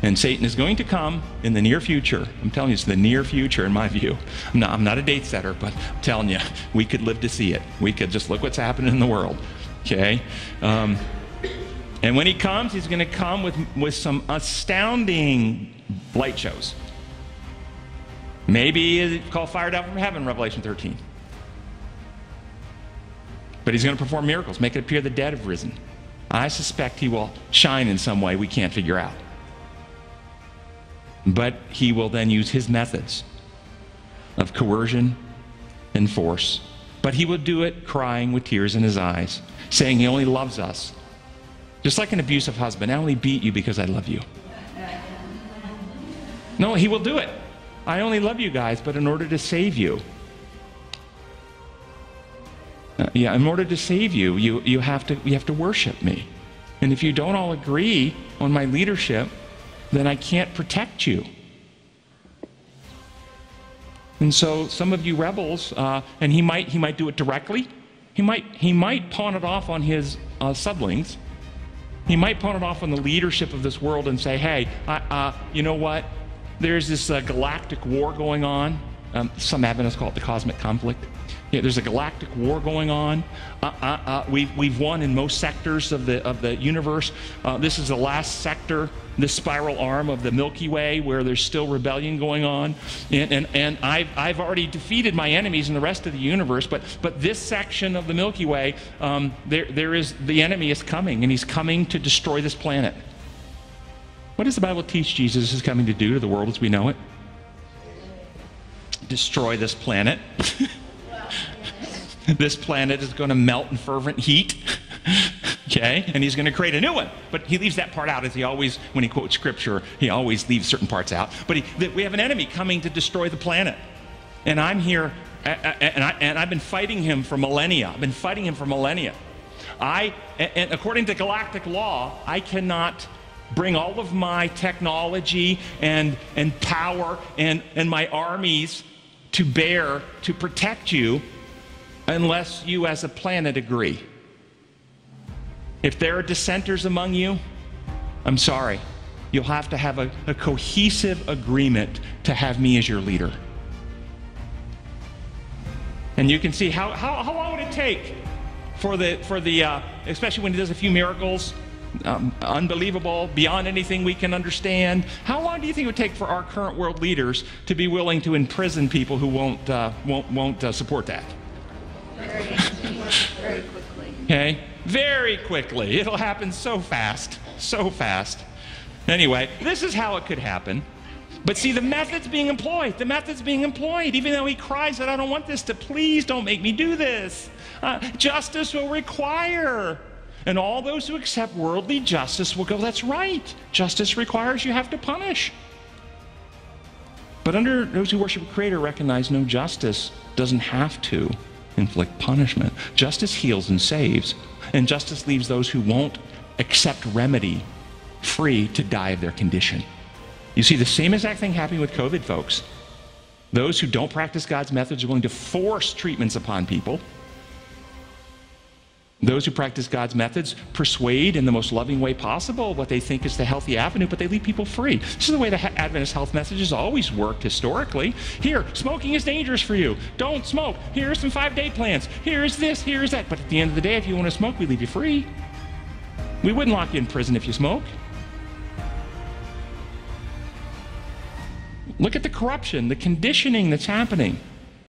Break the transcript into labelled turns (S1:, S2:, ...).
S1: And Satan is going to come in the near future. I'm telling you, it's the near future in my view. I'm not a date setter, but I'm telling you, we could live to see it. We could just look what's happening in the world. Okay? And when he comes, he's going to come with some astounding light shows. Maybe it's called fire down from heaven, Revelation 13. But he's going to perform miracles, make it appear the dead have risen. I suspect he will shine in some way we can't figure out. But he will then use his methods of coercion and force. But he will do it crying with tears in his eyes, saying he only loves us. Just like an abusive husband, I only beat you because I love you. No, he will do it. I only love you guys, but in order to save you. In order to save you, you have to worship me. And if you don't all agree on my leadership, then I can't protect you. And so some of you rebels, and he might do it directly. He might pawn it off on his sublings. He might pawn it off on the leadership of this world and say, hey, you know what? There's this galactic war going on. Some Adventists call it the cosmic conflict. Yeah, there's a galactic war going on. We've won in most sectors of the universe. This is the last sector, this spiral arm of the Milky Way, where there's still rebellion going on. And I've already defeated my enemies in the rest of the universe. But this section of the Milky Way, the enemy is coming, and he's coming to destroy this planet. What does the Bible teach Jesus is coming to do to the world as we know it? Destroy this planet. This planet is going to melt in fervent heat. Okay? And he's going to create a new one. But he leaves that part out, as he always, when he quotes scripture, he always leaves certain parts out. But we have an enemy coming to destroy the planet. And I'm here, and I've been fighting him for millennia. I've been fighting him for millennia. And according to galactic law, I cannot bring all of my technology and power and my armies to bear to protect you unless you as a planet agree. If there are dissenters among you, I'm sorry. You'll have to have a cohesive agreement to have me as your leader. And you can see how long would it take for the especially when he does a few miracles, unbelievable, beyond anything we can understand. How long do you think it would take for our current world leaders to be willing to imprison people who won't support that?
S2: Very quickly.
S1: Okay? Very quickly. It'll happen so fast. So fast. Anyway, this is how it could happen. But see, the method's being employed. The method's being employed. Even though he cries that I don't want this to, please don't make me do this. Justice will require. And all those who accept worldly justice will go, that's right. Justice requires you have to punish. But under those who worship a Creator recognize no, justice doesn't have to inflict punishment. Justice heals and saves. And justice leaves those who won't accept remedy free to die of their condition. You see the same exact thing happening with COVID, folks. Those who don't practice God's methods are willing to force treatments upon people. Those who practice God's methods persuade in the most loving way possible what they think is the healthy avenue, but they leave people free. This is the way the Adventist health message has always worked historically. Here, smoking is dangerous for you. Don't smoke. Here are some 5-day plans. Here's this, here's that. But at the end of the day, if you want to smoke, we leave you free. We wouldn't lock you in prison if you smoke. Look at the corruption, the conditioning that's happening.